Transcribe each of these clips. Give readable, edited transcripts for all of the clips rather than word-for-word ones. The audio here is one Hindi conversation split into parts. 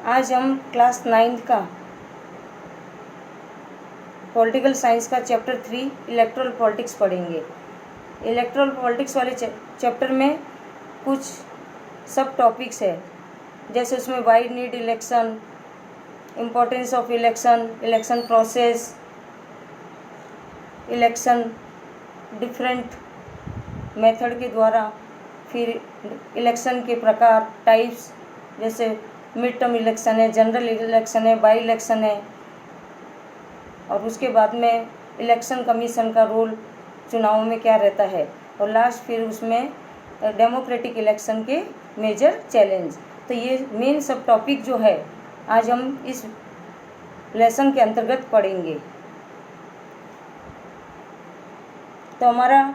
आज हम क्लास 9 का पॉलिटिकल साइंस का चैप्टर 3 इलेक्टोरल पॉलिटिक्स पढ़ेंगे। इलेक्टोरल पॉलिटिक्स वाले चैप्टर में कुछ सब टॉपिक्स है, जैसे उसमें why need election, importance of election, election process, election different method के द्वारा, फिर इलेक्शन के प्रकार टाइप्स, जैसे मिड टर्म इलेक्शन है, जनरल इलेक्शन है, बाई इलेक्शन है, और उसके बाद में इलेक्शन कमीशन का रोल चुनावों में क्या रहता है, और लास्ट फिर उसमें डेमोक्रेटिक इलेक्शन के मेजर चैलेंज। तो ये मेन सब टॉपिक जो है आज हम इस लेसन के अंतर्गत पढ़ेंगे। तो हमारा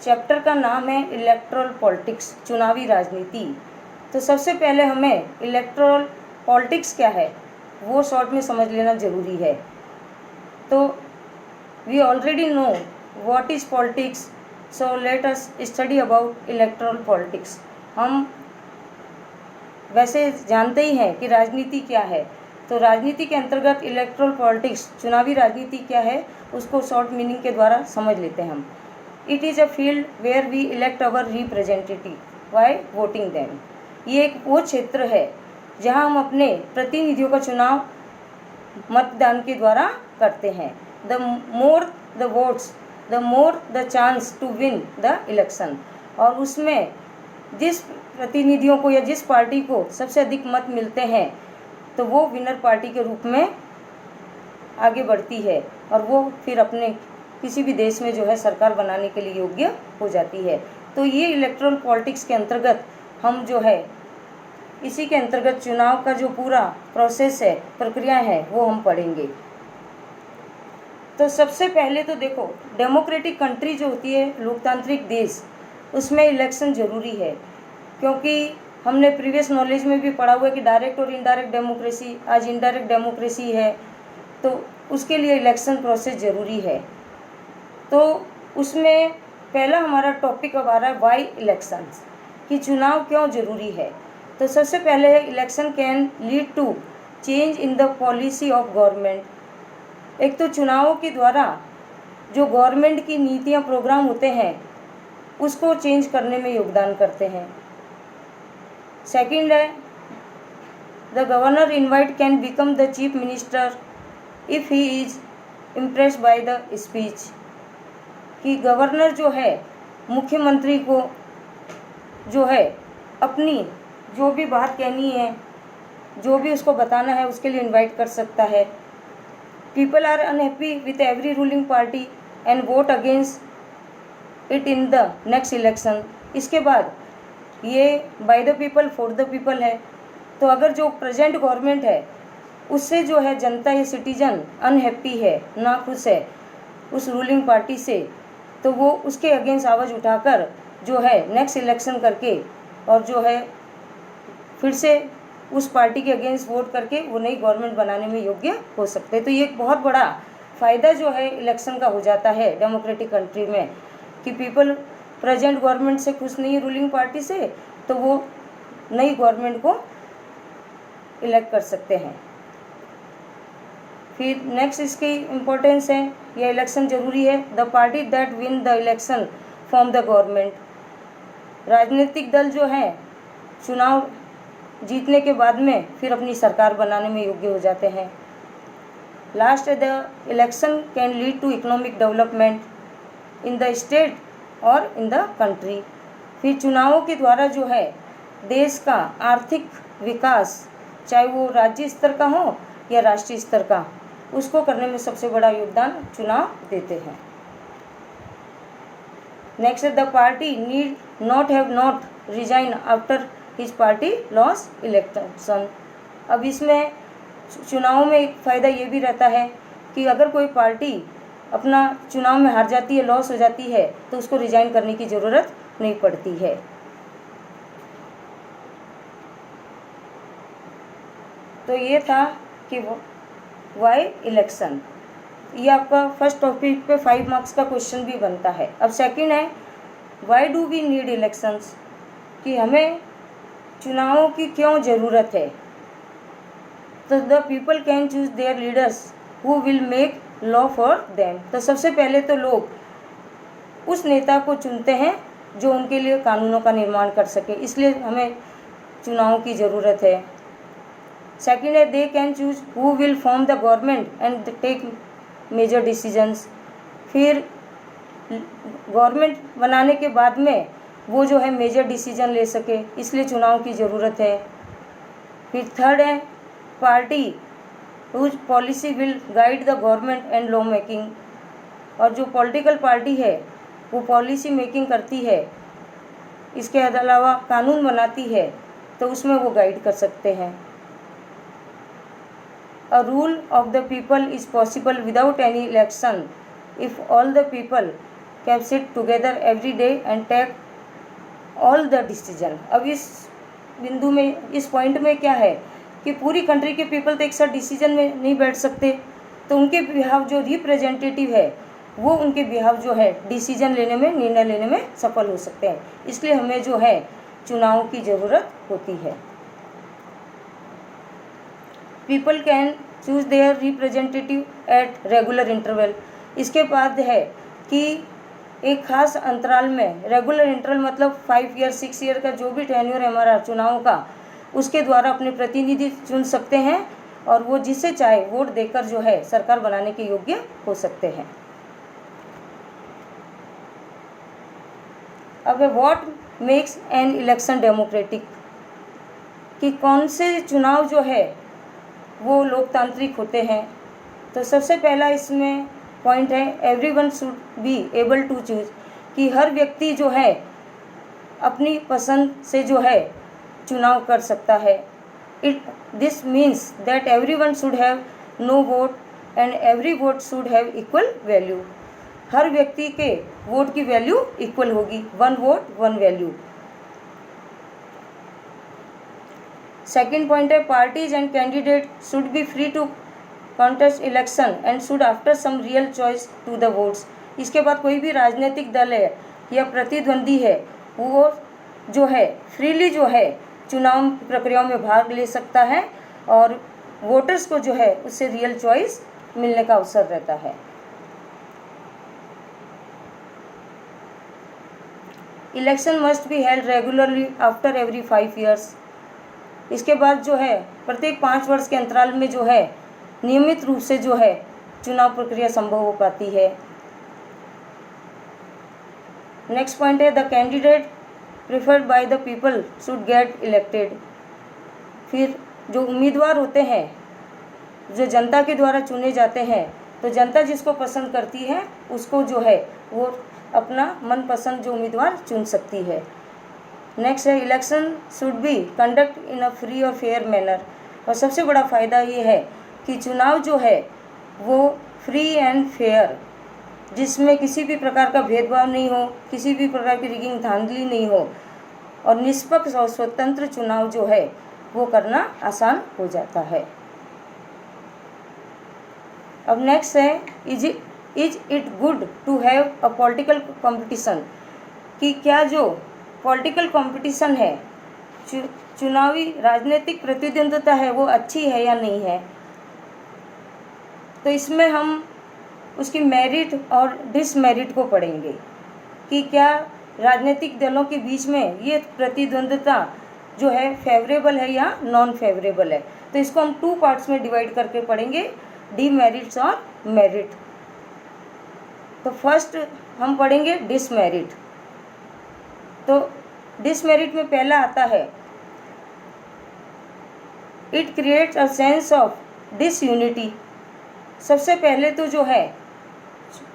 चैप्टर का नाम है इलेक्टोरल पॉलिटिक्स, चुनावी राजनीति। तो सबसे पहले हमें इलेक्टोरल पॉलिटिक्स क्या है वो शॉर्ट में समझ लेना ज़रूरी है। तो we already know what is politics, so let us study about electoral politics. हम वैसे जानते ही हैं कि राजनीति क्या है, तो राजनीति के अंतर्गत इलेक्टोरल पॉलिटिक्स, चुनावी राजनीति क्या है, उसको शॉर्ट मीनिंग के द्वारा समझ लेते हैं हम। It is a field where we elect our representative by voting them. ये एक वो क्षेत्र है जहां हम अपने प्रतिनिधियों का चुनाव मतदान के द्वारा करते हैं। The more the votes the more the chance to win the election. और उसमें जिस प्रतिनिधियों को या जिस पार्टी को सबसे अधिक मत मिलते हैं तो वो विनर पार्टी के रूप में आगे बढ़ती है, और वो फिर अपने किसी भी देश में जो है सरकार बनाने के लिए योग्य हो जाती है। तो ये इलेक्टोरल पॉलिटिक्स के अंतर्गत हम जो है इसी के अंतर्गत चुनाव का जो पूरा प्रोसेस है, प्रक्रिया है, वो हम पढ़ेंगे। तो सबसे पहले तो देखो, डेमोक्रेटिक कंट्री जो होती है, लोकतांत्रिक देश, उसमें इलेक्शन ज़रूरी है, क्योंकि हमने प्रीवियस नॉलेज में भी पढ़ा हुआ है कि डायरेक्ट और इनडायरेक्ट डेमोक्रेसी, आज इनडायरेक्ट डेमोक्रेसी है, तो उसके लिए इलेक्शन प्रोसेस ज़रूरी है। तो उसमें पहला हमारा टॉपिक अब आ रहा है वाई इलेक्शंस, कि चुनाव क्यों ज़रूरी है। तो सबसे पहले है election can lead to change in the policy of government. एक तो चुनावों के द्वारा जो गवर्नमेंट की नीतियाँ, प्रोग्राम होते हैं, उसको चेंज करने में योगदान करते हैं। सेकंड है the governor invite can become the chief minister if he is impressed by the speech. कि गवर्नर जो है मुख्यमंत्री को जो है अपनी जो भी बात कहनी है, जो भी उसको बताना है, उसके लिए इनवाइट कर सकता है। People are unhappy with every ruling party and vote against it in the next election. इसके बाद ये by the people for the people है। तो अगर जो प्रेजेंट गवर्नमेंट है उससे जो है जनता या सिटीजन अनहैप्पी है, नाखुश है उस रूलिंग पार्टी से, तो वो उसके अगेंस्ट आवाज़ उठाकर जो है नेक्स्ट इलेक्शन करके और जो है फिर से उस पार्टी के अगेंस्ट वोट करके वो नई गवर्नमेंट बनाने में योग्य हो सकते हैं। तो ये एक बहुत बड़ा फ़ायदा जो है इलेक्शन का हो जाता है डेमोक्रेटिक कंट्री में, कि पीपल प्रेजेंट गवर्नमेंट से खुश नहीं है, रूलिंग पार्टी से, तो वो नई गवर्नमेंट को इलेक्ट कर सकते हैं। फिर नेक्स्ट इसकी इम्पोर्टेंस है, यह इलेक्शन ज़रूरी है। The party that win the election from the government. राजनीतिक दल जो है चुनाव जीतने के बाद में फिर अपनी सरकार बनाने में योग्य हो जाते हैं। लास्ट है the election can lead to economic development in the state और इन द कंट्री। फिर चुनावों के द्वारा जो है देश का आर्थिक विकास, चाहे वो राज्य स्तर का हो या राष्ट्रीय स्तर का, उसको करने में सबसे बड़ा योगदान चुनाव देते हैं। Next the party need not have not resign after his party loss election. अब इसमें चुनाव में एक फ़ायदा ये भी रहता है कि अगर कोई पार्टी अपना चुनाव में हार जाती है, लॉस हो जाती है, तो उसको रिजाइन करने की ज़रूरत नहीं पड़ती है। तो ये था कि वाई इलेक्शन। ये आपका फर्स्ट टॉपिक पे 5 मार्क्स का क्वेश्चन भी बनता है। अब सेकंड है why do we need elections, कि हमें चुनावों की क्यों ज़रूरत है। तो the people can choose their leaders who will make law for them. तो सबसे पहले तो लोग उस नेता को चुनते हैं जो उनके लिए कानूनों का निर्माण कर सके, इसलिए हमें चुनाव की ज़रूरत है। सेकेंड है they can choose who will form the government and take major decisions. फिर गवर्नमेंट बनाने के बाद में वो जो है मेजर डिसीजन ले सके, इसलिए चुनाव की ज़रूरत है। फिर थर्ड है party whose policy will guide the government and law making. और जो पॉलिटिकल पार्टी है वो पॉलिसी मेकिंग करती है, इसके अलावा कानून बनाती है, तो उसमें वो गाइड कर सकते हैं। A rule of the people is possible without any election if all the people can sit together every day and take all the decision. अब इस बिंदु में, इस पॉइंट में क्या है कि पूरी कंट्री के पीपल तो एक साथ डिसीजन में नहीं बैठ सकते, तो उनके बिहाव जो रिप्रेजेंटेटिव है वो उनके बिहाव जो है डिसीजन लेने में, निर्णय लेने में सफल हो सकते हैं। इसलिए हमें जो है चुनाव की ज़रूरत होती है। People can choose their representative at regular interval. इसके बाद है कि एक खास अंतराल में, रेगुलर इंटरवल मतलब 5 ईयर 6 ईयर का जो भी टेन्योर है हमारा चुनाव का, उसके द्वारा अपने प्रतिनिधि चुन सकते हैं और वो जिसे चाहे वोट देकर जो है सरकार बनाने के योग्य हो सकते हैं। अब what makes an election democratic, कि कौन से चुनाव जो है वो लोकतांत्रिक होते हैं। तो सबसे पहला इसमें पॉइंट है everyone should be able to choose, कि हर व्यक्ति जो है अपनी पसंद से जो है चुनाव कर सकता है। This means that everyone should have no vote and every vote should have equal value. हर व्यक्ति के वोट की वैल्यू इक्वल होगी, 1 वोट 1 वैल्यू। सेकेंड पॉइंट है parties and candidate should be free to contest election and should after some real choice to the votes. इसके बाद कोई भी राजनीतिक दल है या प्रतिद्वंदी है वो जो है फ्रीली जो है चुनाव प्रक्रियाओं में भाग ले सकता है और वोटर्स को जो है उससे रियल चॉइस मिलने का अवसर रहता है। Election must be held regularly after every 5 years. इसके बाद जो है प्रत्येक 5 वर्ष के अंतराल में जो है नियमित रूप से जो है चुनाव प्रक्रिया संभव हो पाती है। नेक्स्ट पॉइंट है the candidate preferred bye the people should get elected. फिर जो उम्मीदवार होते हैं जो जनता के द्वारा चुने जाते हैं, तो जनता जिसको पसंद करती है उसको जो है वो अपना मनपसंद जो उम्मीदवार चुन सकती है। नेक्स्ट है election should be conduct in a free और फेयर मैनर। और सबसे बड़ा फ़ायदा ये है कि चुनाव जो है वो फ्री एंड फेयर, जिसमें किसी भी प्रकार का भेदभाव नहीं हो, किसी भी प्रकार की रिगिंग धांधली नहीं हो और निष्पक्ष और स्वतंत्र चुनाव जो है वो करना आसान हो जाता है। अब नेक्स्ट है is it good to have a political competition, कि क्या जो पॉलिटिकल कंपटीशन है, चुनावी राजनीतिक प्रतिद्वंद्विता है, वो अच्छी है या नहीं है। तो इसमें हम उसकी मेरिट और डिसमेरिट को पढ़ेंगे कि क्या राजनीतिक दलों के बीच में ये प्रतिद्वंद्विता जो है फेवरेबल है या नॉन फेवरेबल है। तो इसको हम 2 पार्ट्स में डिवाइड करके पढ़ेंगे, डीमेरिट्स और मेरिट। तो फर्स्ट हम पढ़ेंगे डिसमेरिट। तो डिसमेरिट में पहला आता है it creates a sense of disunity. सबसे पहले तो जो है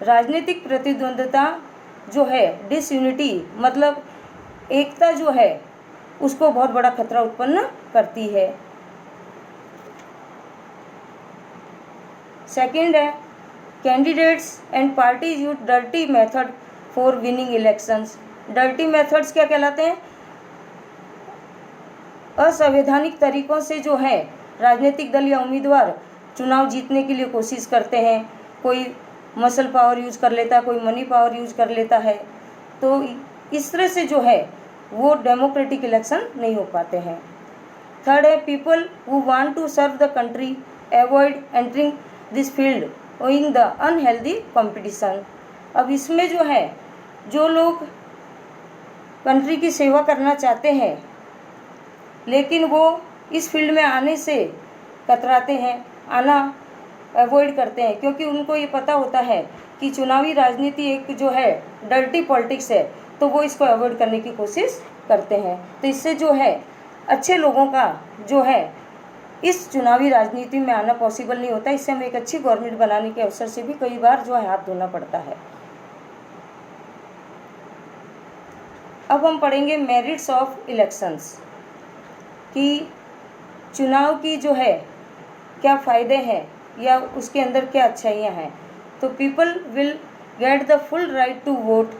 राजनीतिक प्रतिद्वंद्विता जो है डिसयूनिटी मतलब एकता जो है उसको बहुत बड़ा खतरा उत्पन्न करती है। सेकंड है candidates and parties use dirty method for winning elections. Dirty methods क्या कहलाते हैं? असंवैधानिक तरीकों से जो है राजनीतिक दल या उम्मीदवार चुनाव जीतने के लिए कोशिश करते हैं। कोई मसल पावर यूज कर लेता है, कोई मनी पावर यूज कर लेता है। तो इस तरह से जो है वो डेमोक्रेटिक इलेक्शन नहीं हो पाते हैं। थर्ड है people who want to serve the country avoid entering this field owing the unhealthy competition. अब इसमें जो है, जो लोग कंट्री की सेवा करना चाहते हैं लेकिन वो इस फील्ड में आने से कतराते हैं, आना अवॉइड करते हैं, क्योंकि उनको ये पता होता है कि चुनावी राजनीति एक जो है डर्टी पॉलिटिक्स है, तो वो इसको अवॉइड करने की कोशिश करते हैं। तो इससे जो है अच्छे लोगों का जो है इस चुनावी राजनीति में आना पॉसिबल नहीं होता। इससे हमें एक अच्छी गवर्नमेंट बनाने के अवसर से भी कई बार जो है हाथ धोना पड़ता है। अब हम पढ़ेंगे मेरिट्स ऑफ इलेक्शंस, कि चुनाव की जो है क्या फ़ायदे हैं या उसके अंदर क्या अच्छाइयाँ हैं। तो people will get the full right to vote.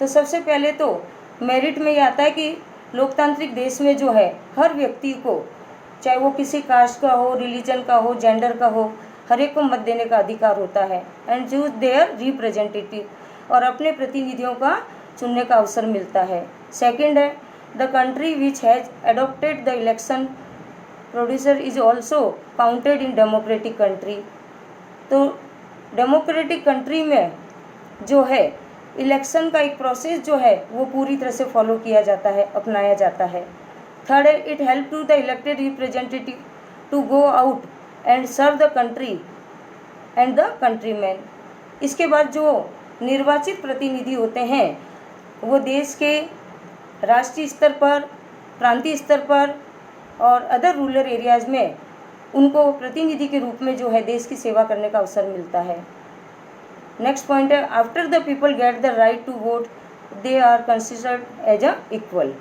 तो सबसे पहले तो मेरिट में ये आता है कि लोकतांत्रिक देश में जो है हर व्यक्ति को, चाहे वो किसी कास्ट का हो, रिलीजन का हो, जेंडर का हो, हर एक को मत देने का अधिकार होता है। एंड चूज देयर रिप्रेजेंटेटिव, और अपने प्रतिनिधियों का चुनने का अवसर मिलता है। सेकंड है the country which has adopted the election producer is also counted in democratic country. तो डेमोक्रेटिक कंट्री में जो है इलेक्शन का एक प्रोसेस जो है वो पूरी तरह से फॉलो किया जाता है, अपनाया जाता है। थर्ड है it help to the elected representative to go out and serve the country and the countryman. इसके बाद जो निर्वाचित प्रतिनिधि होते हैं वो देश के राष्ट्रीय स्तर पर, प्रांतीय स्तर पर और अदर रूरल एरियाज़ में उनको प्रतिनिधि के रूप में जो है देश की सेवा करने का अवसर मिलता है। नेक्स्ट पॉइंट है after the people get the right to vote they are considered as a equal.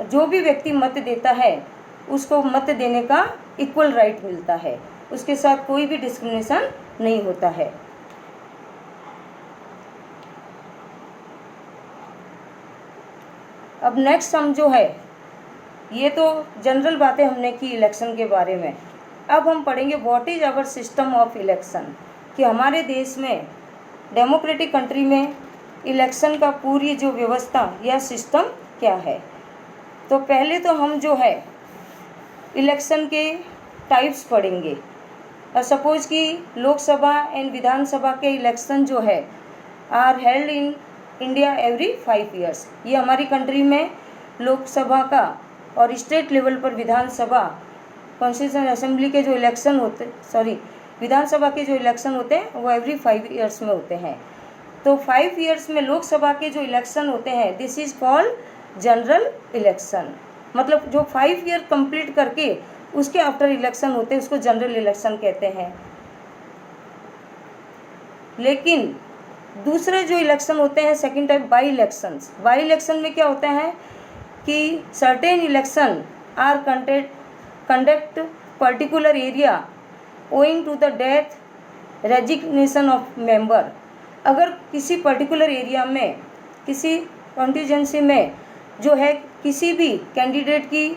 जो भी व्यक्ति मत देता है उसको मत देने का इक्वल राइट मिलता है, उसके साथ कोई भी डिस्क्रिमिनेशन नहीं होता है। अब नेक्स्ट हम जो है, ये तो जनरल बातें हमने की इलेक्शन के बारे में। अब हम पढ़ेंगे what is our system of election, कि हमारे देश में डेमोक्रेटिक कंट्री में इलेक्शन का पूरी जो व्यवस्था या सिस्टम क्या है। तो पहले तो हम जो है इलेक्शन के टाइप्स पढ़ेंगे। सपोज कि लोकसभा एंड विधानसभा के इलेक्शन जो है are held in India every 5 years. ये हमारी कंट्री में लोकसभा का और स्टेट लेवल पर विधानसभा कॉन्स्टिट्यूशन असेंबली के जो इलेक्शन होते विधानसभा के जो इलेक्शन होते हैं वो एवरी 5 ईयर्स में होते हैं। तो 5 ईयर्स में लोकसभा के जो इलेक्शन होते हैं this is called general election. मतलब जो 5 ईयर कंप्लीट करके उसके आफ्टर इलेक्शन होते हैं उसको जनरल इलेक्शन कहते हैं। लेकिन दूसरे जो इलेक्शन होते हैं second type by elections. By election में क्या होता है कि certain election are conduct particular area owing to the death resignation of member. अगर किसी पर्टिकुलर एरिया में, किसी कॉन्स्टिट्यूएंसी में जो है किसी भी कैंडिडेट की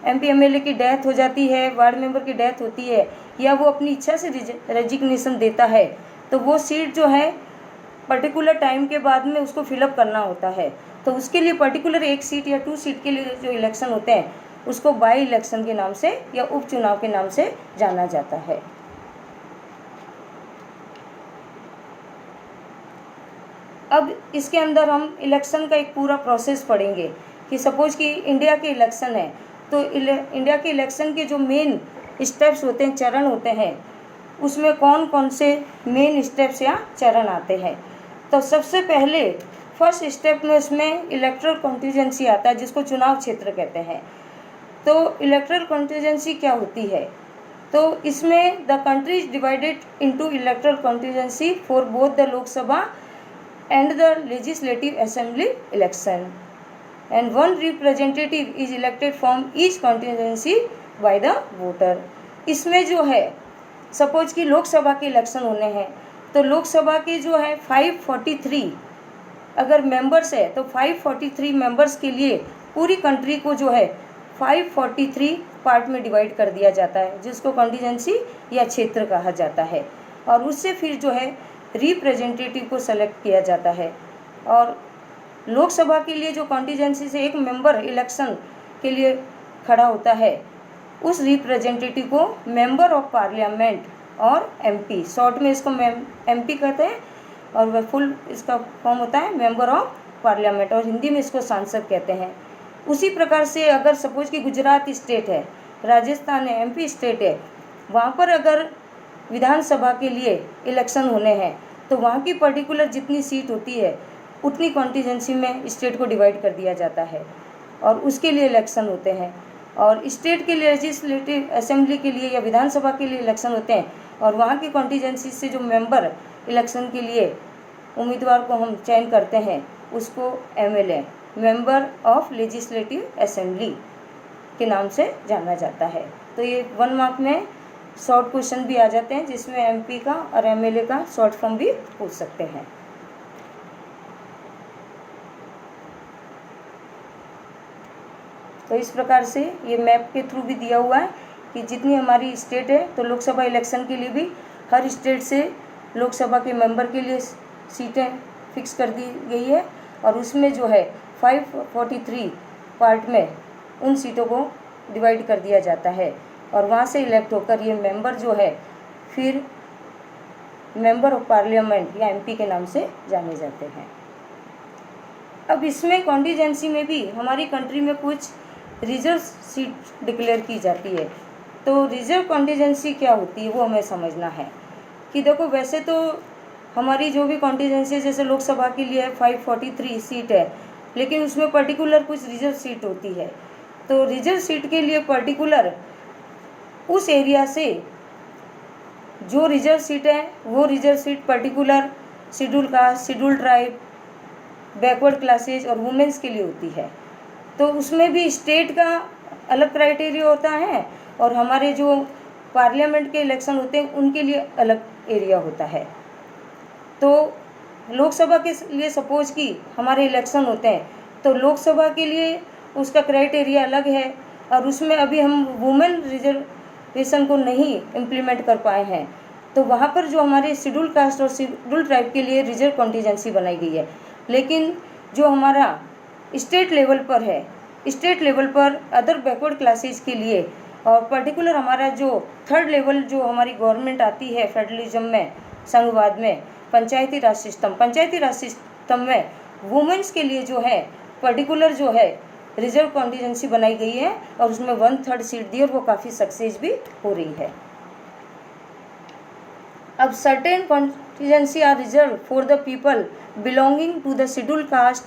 MP MLA की डेथ हो जाती है, वार्ड मेंबर की डेथ होती है, या वो अपनी इच्छा से रेजिग्नेशन देता है, तो वो सीट जो है पर्टिकुलर टाइम के बाद में उसको फिलअप करना होता है। तो उसके लिए पर्टिकुलर 1 सीट या 2 सीट के लिए जो इलेक्शन होते हैं उसको बाई इलेक्शन के नाम से या उपचुनाव के नाम से जाना जाता है। अब इसके अंदर हम इलेक्शन का एक पूरा प्रोसेस पढ़ेंगे कि सपोज कि इंडिया के इलेक्शन है, तो इंडिया के इलेक्शन के जो मेन स्टेप्स होते हैं, चरण होते हैं, उसमें कौन कौन से मेन स्टेप्स या चरण आते हैं। तो सबसे पहले फर्स्ट स्टेप में इसमें इलेक्टोरल कॉन्स्टिट्यूएंसी आता है, जिसको चुनाव क्षेत्र कहते हैं। तो इलेक्टोरल कॉन्स्टिट्यूएंसी क्या होती है, तो इसमें the country is divided into electoral constituency for both the Lok Sabha and the legislative assembly election, and 1 representative is elected from each constituency by the voter. इसमें जो है सपोज कि लोकसभा के इलेक्शन होने हैं, तो लोकसभा के जो है 543 अगर मेंबर्स है, तो 543 मेंबर्स के लिए पूरी कंट्री को जो है 543 पार्ट में डिवाइड कर दिया जाता है, जिसको कॉन्स्टिट्यूएंसी या क्षेत्र कहा जाता है। और उससे फिर जो है रिप्रेजेंटेटिव को सेलेक्ट किया जाता है। और लोकसभा के लिए जो कॉन्स्टिट्यूएंसी से एक मेंबर इलेक्शन के लिए खड़ा होता है, उस रिप्रेजेंटेटिव को मेंबर ऑफ पार्लियामेंट और एमपी, शॉर्ट में इसको एमपी कहते हैं, और वह फुल इसका फॉर्म होता है मेंबर ऑफ पार्लियामेंट, और हिंदी में इसको सांसद कहते हैं। उसी प्रकार से अगर सपोज कि गुजरात स्टेट है, राजस्थान है, एमपी स्टेट है, वहाँ पर अगर विधानसभा के लिए इलेक्शन होने हैं तो वहाँ की पर्टिकुलर जितनी सीट होती है उतनी कॉन्स्टिट्यूंसी में स्टेट को डिवाइड कर दिया जाता है और उसके लिए इलेक्शन होते हैं। और स्टेट के लिए लेजिस्लेटिव असेंबली के लिए या विधानसभा के लिए इलेक्शन होते हैं, और वहाँ की कॉन्स्टिट्यूंसी से जो मेंबर इलेक्शन के लिए उम्मीदवार को हम चयन करते हैं उसको MLA, member of legislative assembly के नाम से जाना जाता है। तो ये 1 मार्क में शॉर्ट क्वेश्चन भी आ जाते हैं जिसमें एमपी का और एमएलए का शॉर्ट फॉर्म भी पूछ सकते हैं। तो इस प्रकार से ये मैप के थ्रू भी दिया हुआ है कि जितनी हमारी स्टेट है तो लोकसभा इलेक्शन के लिए भी हर स्टेट से लोकसभा के मेंबर के लिए सीटें फिक्स कर दी गई है, और उसमें जो है 543 पार्ट में उन सीटों को डिवाइड कर दिया जाता है, और वहाँ से इलेक्ट होकर ये मेंबर जो है फिर मेंबर ऑफ पार्लियामेंट या एमपी के नाम से जाने जाते हैं। अब इसमें कॉन्स्टिट्यूंसी में भी हमारी कंट्री में कुछ रिजर्व सीट डिक्लेयर की जाती है। तो रिजर्व कॉन्स्टिट्यूंसी क्या होती है वो हमें समझना है कि देखो, वैसे तो हमारी जो भी कॉन्स्टिट्यूंसी जैसे लोकसभा के लिए 543 सीट है, लेकिन उसमें पर्टिकुलर कुछ रिजर्व सीट होती है। तो रिजर्व सीट के लिए पर्टिकुलर उस एरिया से जो रिजर्व सीट है वो reserve seat particular schedule caste, schedule tribe, backward classes और वुमेंस के लिए होती है। तो उसमें भी स्टेट का अलग क्राइटेरिया होता है और हमारे जो पार्लियामेंट के इलेक्शन होते हैं उनके लिए अलग एरिया होता है। तो लोकसभा के लिए सपोज कि हमारे इलेक्शन होते हैं तो लोकसभा के लिए उसका क्राइटेरिया अलग है, और उसमें अभी हम वुमेन रिजर्वेशन को नहीं इम्प्लीमेंट कर पाए हैं। तो वहाँ पर जो हमारे शेड्यूल कास्ट और शेड्यूल ट्राइब के लिए रिजर्व कॉन्टिजेंसी बनाई गई है। लेकिन जो हमारा स्टेट लेवल पर है, स्टेट लेवल पर अदर बैकवर्ड क्लासेस के लिए और पर्टिकुलर हमारा जो 3rd लेवल जो हमारी गवर्नमेंट आती है फेडरलिज्म में, संघवाद में, पंचायती राज सिस्टम में वुमेन्स के लिए जो है पर्टिकुलर जो है रिजर्व कॉन्टिजेंसी बनाई गई है, और उसमें 1/3 सीट दी और वो काफ़ी सक्सेस भी हो रही है। अब certain constituency are reserve for the people belonging to the schedule caste,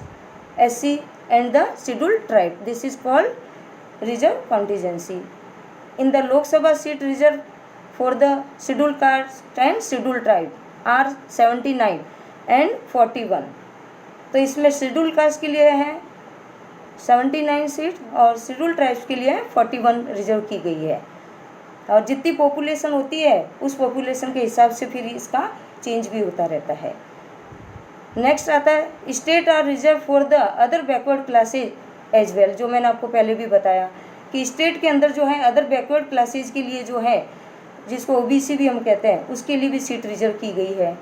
SC and the scheduled tribe. This is called reserve contingency. In the Lok Sabha seat reserved for the scheduled caste and scheduled tribe are 79 and 41. तो इसमें शेड्यूल कास्ट के लिए है 79 सीट और शेड्यूल ट्राइब्स के लिए 41 रिजर्व की गई है, और जितनी पॉपुलेशन होती है उस पॉपुलेशन के हिसाब से फिर इसका चेंज भी होता रहता है। नेक्स्ट आता है state are reserve for the other backward classes as well, जो मैंने आपको पहले भी बताया कि स्टेट के अंदर जो है अदर बैकवर्ड क्लासेज के लिए जो है, जिसको OBC भी हम कहते हैं, उसके लिए भी सीट रिजर्व की गई है।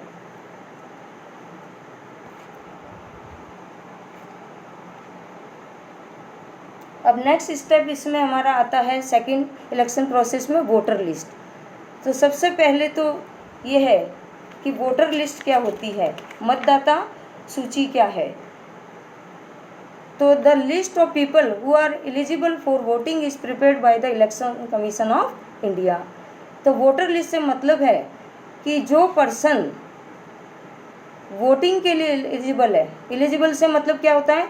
अब नेक्स्ट स्टेप इसमें हमारा आता है सेकंड इलेक्शन प्रोसेस में वोटर लिस्ट। तो सबसे पहले तो ये है कि वोटर लिस्ट क्या होती है, मतदाता सूची क्या है। तो the list of people who are eligible for voting is prepared by the election commission of India. तो वोटर लिस्ट से मतलब है कि जो पर्सन वोटिंग के लिए एलिजिबल है, एलिजिबल से मतलब क्या होता है,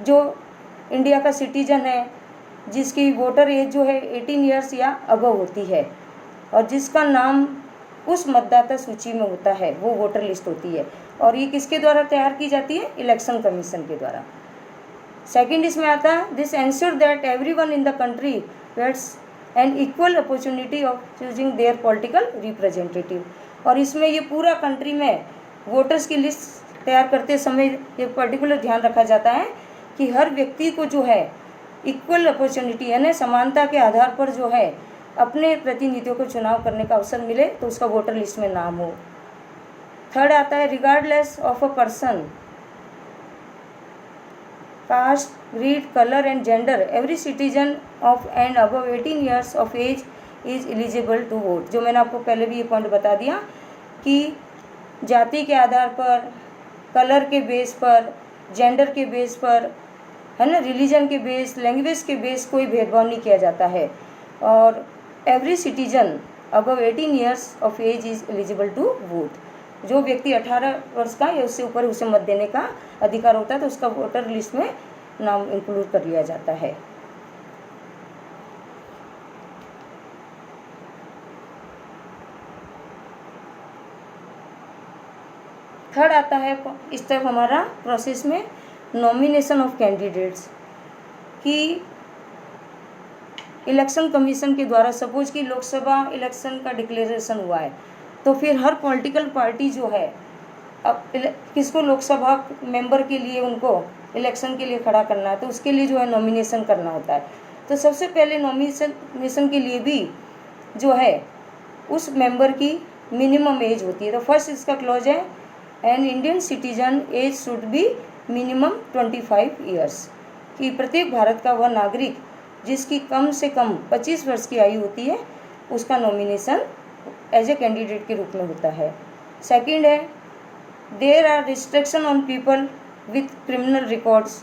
जो इंडिया का सिटीजन है, जिसकी वोटर एज जो है 18 ईयर्स या अबव होती है, और जिसका नाम उस मतदाता सूची में होता है, वो वोटर लिस्ट होती है। और ये किसके द्वारा तैयार की जाती है, इलेक्शन कमीशन के द्वारा। सेकंड इसमें आता है this ensure that everyone in the country gets an equal opportunity of choosing their political representative. और इसमें ये पूरा कंट्री में वोटर्स की लिस्ट तैयार करते समय ये पर्टिकुलर ध्यान रखा जाता है कि हर व्यक्ति को जो है इक्वल अपॉर्चुनिटी यानी समानता के आधार पर जो है अपने प्रतिनिधियों को चुनाव करने का अवसर मिले, तो उसका वोटर लिस्ट में नाम हो। थर्ड आता है regardless of a person caste, creed, color and gender, every citizen of and above 18 years of age is eligible to vote। जो मैंने आपको पहले भी ये पॉइंट बता दिया कि जाति के आधार पर, कलर के बेस पर, जेंडर के बेस पर, है ना, रिलीजन के बेस, लैंग्वेज के बेस कोई भेदभाव नहीं किया जाता है। और every citizen above 18 years of age is eligible to vote. जो व्यक्ति 18 वर्ष का या उससे ऊपर उसे मत देने का अधिकार होता है तो उसका वोटर लिस्ट में नाम इंक्लूड कर लिया जाता है। थर्ड आता है स्टेप हमारा प्रोसेस में नॉमिनेशन ऑफ कैंडिडेट्स। कि इलेक्शन कमीशन के द्वारा सपोज कि लोकसभा इलेक्शन का डिक्लेरेशन हुआ है तो फिर हर पॉलिटिकल पार्टी जो है अब किसको लोकसभा मेंबर के लिए उनको इलेक्शन के लिए खड़ा करना है तो उसके लिए जो है नॉमिनेशन करना होता है। तो सबसे पहले नॉमिनेशन के लिए भी जो है उस मेंबर की मिनिमम एज होती है। तो फर्स्ट इसका क्लॉज है an Indian citizen age should be minimum 25 years. कि प्रत्येक भारत का वह नागरिक जिसकी कम से कम 25 वर्ष की आयु होती है उसका नॉमिनेशन एज ए कैंडिडेट के रूप में होता है। सेकंड है there are restriction on people with criminal records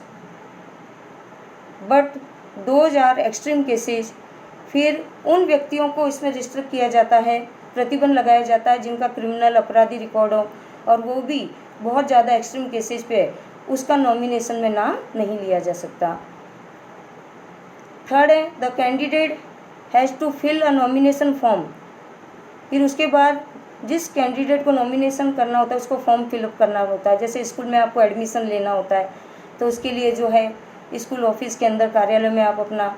but those are extreme cases. फिर उन व्यक्तियों को इसमें रिस्ट्रिक्ट किया जाता है, प्रतिबंध लगाया जाता है जिनका क्रिमिनल अपराधी रिकॉर्ड हो और वो भी बहुत ज़्यादा एक्सट्रीम केसेज पे उसका नॉमिनेशन में नाम नहीं लिया जा सकता। थर्ड है the candidate has to fill a nomination form. फिर उसके बाद जिस कैंडिडेट को नॉमिनेशन करना होता है उसको फॉर्म फिलअप करना होता है। जैसे स्कूल में आपको एडमिशन लेना होता है तो उसके लिए जो है स्कूल ऑफिस के अंदर कार्यालय में आप अपना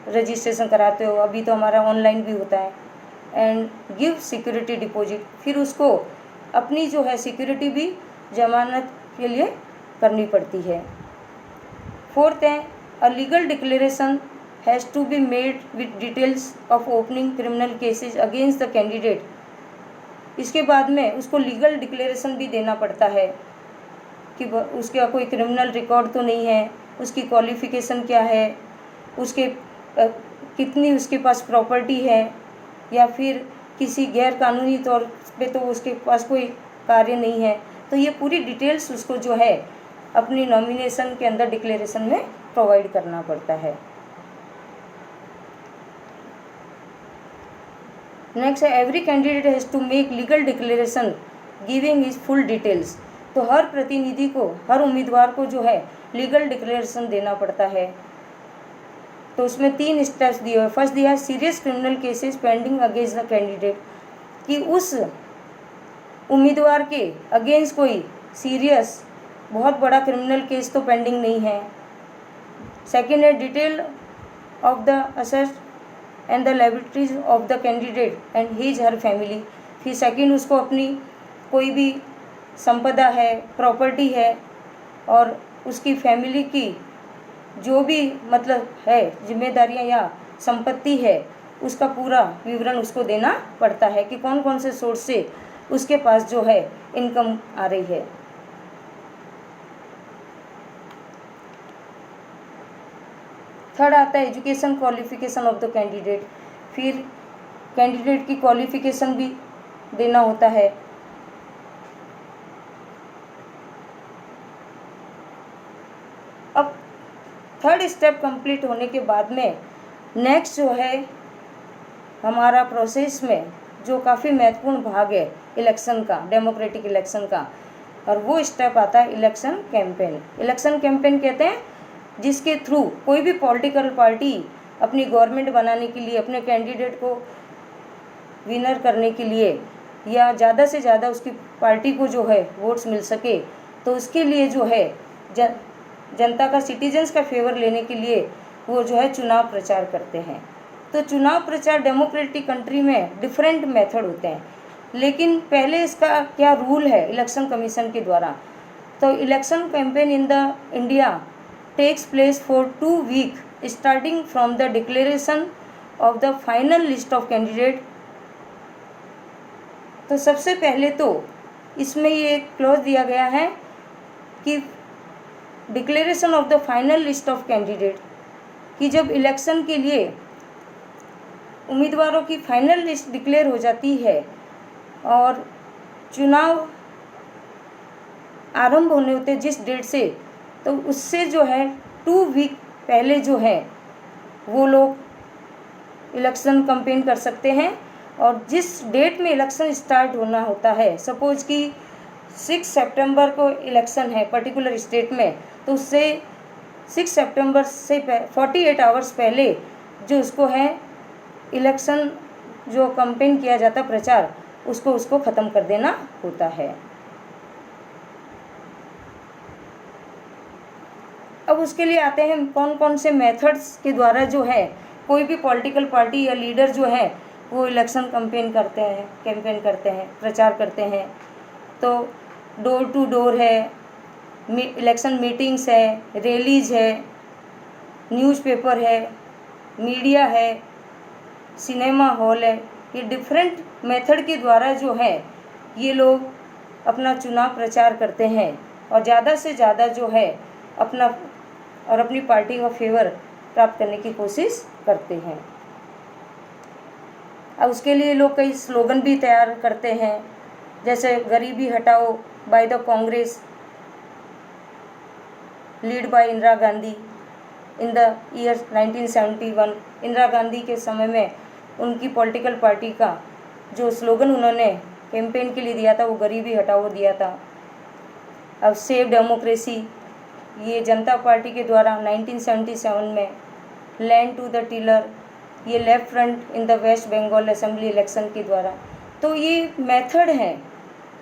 रजिस्ट्रेशन कराते हो। अभी तो हमारा ऑनलाइन भी होता है। And give security deposit. फिर उसको अपनी जो है सिक्योरिटी भी जमानत के लिए करनी पड़ती है। फोर्थ है a legal declaration has to be made with details of opening criminal cases against the candidate. इसके बाद में उसको लीगल डिक्लेरेशन भी देना पड़ता है कि उसका कोई क्रिमिनल रिकॉर्ड तो नहीं है, उसकी क्वालिफ़िकेशन क्या है, उसके कितनी उसके पास प्रॉपर्टी है या फिर किसी गैर कानूनी तौर पे तो उसके पास कोई कार्य नहीं है। तो ये पूरी डिटेल्स उसको जो है अपनी नॉमिनेशन के अंदर डिक्लेरेशन में प्रोवाइड करना पड़ता है। नेक्स्ट है every candidate has to make legal declaration giving his full details. तो हर प्रतिनिधि को, हर उम्मीदवार को जो है लीगल डिक्लेरेशन देना पड़ता है। तो उसमें 3 स्टेप्स दिए हुए। फर्स्ट दिया है serious criminal cases pending against the candidate. कि उस उम्मीदवार के अगेंस्ट कोई सीरियस बहुत बड़ा क्रिमिनल केस तो पेंडिंग नहीं है। सेकेंड है detail of the assets and the liabilities of the candidate and his her family. फिर सेकेंड उसको अपनी कोई भी संपदा है, प्रॉपर्टी है और उसकी फैमिली की जो भी मतलब है जिम्मेदारियां या संपत्ति है उसका पूरा विवरण उसको देना पड़ता है कि कौन कौन से सोर्स से उसके पास जो है इनकम आ रही है। थर्ड आता है education qualification of the candidate. फिर कैंडिडेट की क्वालिफिकेशन भी देना होता है। अब थर्ड स्टेप कंप्लीट होने के बाद में नेक्स्ट जो है हमारा प्रोसेस में जो काफ़ी महत्वपूर्ण भाग है इलेक्शन का, डेमोक्रेटिक इलेक्शन का, और वो स्टेप आता है इलेक्शन कैंपेन। इलेक्शन कैंपेन कहते हैं जिसके थ्रू कोई भी पॉलिटिकल पार्टी अपनी गवर्नमेंट बनाने के लिए, अपने कैंडिडेट को विनर करने के लिए या ज़्यादा से ज़्यादा उसकी पार्टी को जो है वोट्स मिल सके तो उसके लिए जो है जनता का, सिटीजन्स का फेवर लेने के लिए वो जो है चुनाव प्रचार करते हैं। तो चुनाव प्रचार डेमोक्रेटिक कंट्री में डिफरेंट मेथड होते हैं, लेकिन पहले इसका क्या रूल है इलेक्शन कमीशन के द्वारा। तो election campaign in the India takes place for 2 weeks starting from the declaration of the final list of candidate। तो सबसे पहले तो इसमें ये क्लॉज दिया गया है कि declaration of the final list of candidate, कि जब इलेक्शन के लिए उम्मीदवारों की फाइनल लिस्ट डिक्लेयर हो जाती है और चुनाव आरंभ होने होते जिस डेट से, तो उससे जो है 2 वीक पहले जो है वो लोग इलेक्शन कैंपेन कर सकते हैं। और जिस डेट में इलेक्शन स्टार्ट होना होता है, सपोज कि 6 सितंबर को इलेक्शन है पर्टिकुलर स्टेट में, तो उससे 6 सितंबर से 48 आवर्स पहले जो उसको है इलेक्शन जो कैंपेन किया जाता प्रचार, उसको ख़त्म कर देना होता है। अब उसके लिए आते हैं कौन कौन से मेथड्स के द्वारा जो है कोई भी पॉलिटिकल पार्टी या लीडर जो है वो इलेक्शन कैंपेन करते हैं, प्रचार करते हैं। तो डोर टू डोर है, इलेक्शन मीटिंग्स है, रैलीज है, न्यूज़पेपर है, मीडिया है, सिनेमा हॉल है। ये डिफरेंट मेथड के द्वारा जो है ये लोग अपना चुनाव प्रचार करते हैं और ज़्यादा से ज़्यादा जो है अपनी पार्टी का फेवर प्राप्त करने की कोशिश करते हैं। अब उसके लिए लोग कई स्लोगन भी तैयार करते हैं, जैसे गरीबी हटाओ by the Congress lead by Indira Gandhi in the year 1971। Indira Gandhi के समय में उनकी पॉलिटिकल पार्टी का जो स्लोगन उन्होंने कैंपेन के लिए दिया था वो गरीबी हटाओ दिया था। अब सेव डेमोक्रेसी, ये जनता पार्टी के द्वारा 1977 में, लैंड टू द टिलर, ये left front in the West Bengal assembly election के द्वारा। तो ये मेथड हैं,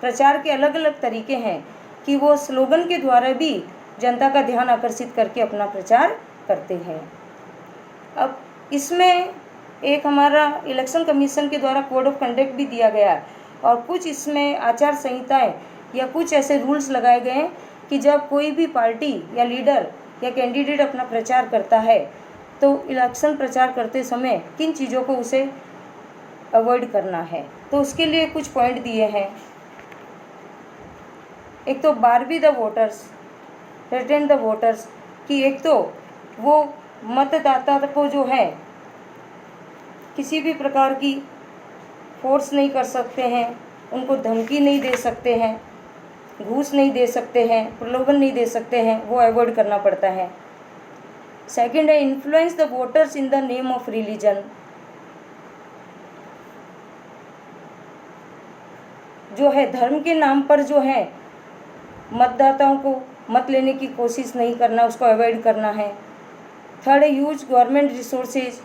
प्रचार के अलग अलग तरीके हैं कि वो स्लोगन के द्वारा भी जनता का ध्यान आकर्षित करके अपना प्रचार करते हैं। अब इसमें एक हमारा इलेक्शन कमीशन के द्वारा कोड ऑफ कंडक्ट भी दिया गया है और कुछ इसमें आचार संहिताएं या कुछ ऐसे रूल्स लगाए गए हैं कि जब कोई भी पार्टी या लीडर या कैंडिडेट अपना प्रचार करता है तो इलेक्शन प्रचार करते समय किन चीज़ों को उसे अवॉइड करना है। तो उसके लिए कुछ पॉइंट दिए हैं। एक तो bribe the voters, threaten the voters, कि एक तो वो मतदाता को जो है किसी भी प्रकार की फोर्स नहीं कर सकते हैं, उनको धमकी नहीं दे सकते हैं, घूस नहीं दे सकते हैं, प्रलोभन नहीं दे सकते हैं, वो अवॉइड करना पड़ता है। सेकंड है influence the voters in the name of religion, जो है धर्म के नाम पर जो है मतदाताओं को मत लेने की कोशिश नहीं करना, उसको अवॉइड करना है। थर्ड है use government resources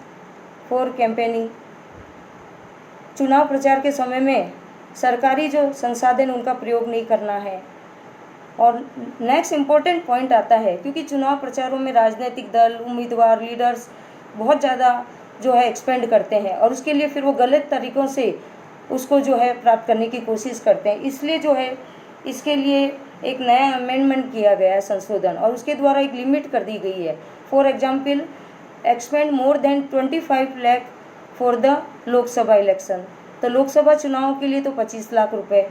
for campaigning, चुनाव प्रचार के समय में सरकारी जो संसाधन उनका प्रयोग नहीं करना है। और नेक्स्ट इम्पोर्टेंट पॉइंट आता है, क्योंकि चुनाव प्रचारों में राजनीतिक दल, उम्मीदवार, लीडर्स बहुत ज़्यादा जो है एक्सपेंड करते हैं और उसके लिए फिर वो गलत तरीक़ों से उसको जो है प्राप्त करने की कोशिश करते हैं। इसलिए जो है इसके लिए एक नया अमेंडमेंट किया गया है, संशोधन, और उसके द्वारा एक लिमिट कर दी गई है। For example expand more than 25 lakh for the Lok Sabha election, तो लोकसभा चुनाव के लिए तो 25 लाख रुपए,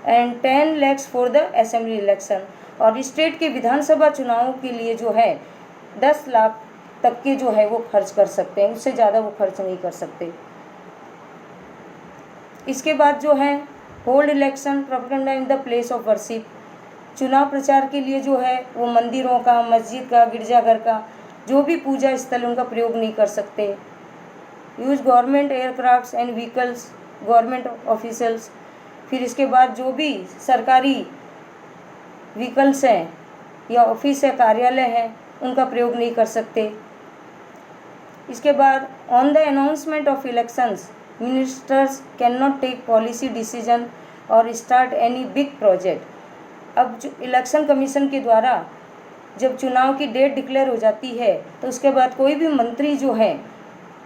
and 10 lakhs for the assembly election, और स्टेट के विधानसभा चुनावों के लिए जो है 10 लाख तक के जो है वो खर्च कर सकते हैं, उससे ज़्यादा वो खर्च नहीं कर सकते। इसके बाद जो है hold election propaganda in the place of worship, चुनाव प्रचार के लिए जो है वो मंदिरों का, मस्जिद का, गिरजाघर का, जो भी पूजा स्थल उनका प्रयोग नहीं कर सकते। Use government aircrafts and vehicles, government officials, फिर इसके बाद जो भी सरकारी व्हीकल्स हैं या ऑफिस है, कार्यालय हैं, उनका प्रयोग नहीं कर सकते। इसके बाद on the announcement of elections ministers can not take policy decision और स्टार्ट एनी बिग प्रोजेक्ट। अब जो इलेक्शन कमीशन के द्वारा जब चुनाव की डेट डिक्लेयर हो जाती है तो उसके बाद कोई भी मंत्री जो है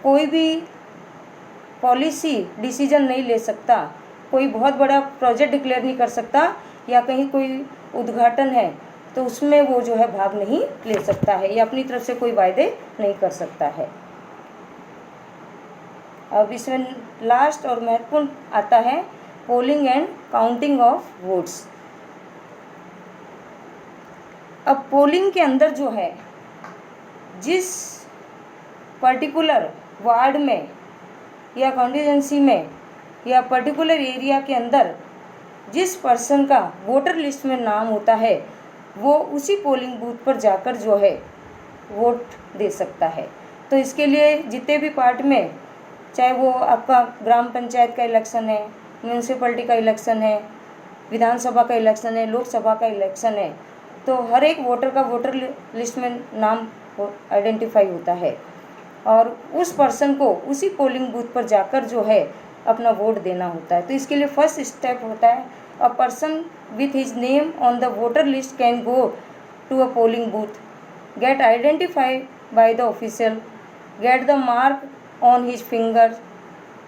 कोई भी पॉलिसी डिसीजन नहीं ले सकता, कोई बहुत बड़ा प्रोजेक्ट डिक्लेयर नहीं कर सकता, या कहीं कोई उद्घाटन है तो उसमें वो जो है भाग नहीं ले सकता है या अपनी तरफ से कोई वायदे नहीं कर सकता है। अब इसमें लास्ट और महत्वपूर्ण आता है polling and counting of votes. अब पोलिंग के अंदर जो है, जिस पर्टिकुलर वार्ड में या कॉन्स्टिट्यूएंसी में या पर्टिकुलर एरिया के अंदर जिस पर्सन का वोटर लिस्ट में नाम होता है, वो उसी पोलिंग बूथ पर जाकर जो है वोट दे सकता है। तो इसके लिए जितने भी पार्ट में, चाहे वो आपका ग्राम पंचायत का इलेक्शन है, म्यूनसिपलिटी का इलेक्शन है, विधानसभा का इलेक्शन है, लोकसभा का इलेक्शन है, तो हर एक वोटर का वोटर लिस्ट में नाम आइडेंटिफाई होता है और उस पर्सन को उसी पोलिंग बूथ पर जाकर जो है अपना वोट देना होता है। तो इसके लिए फर्स्ट स्टेप होता है, a person with his name on the voter list can go to a polling booth, get identified by the official, get the mark on his finger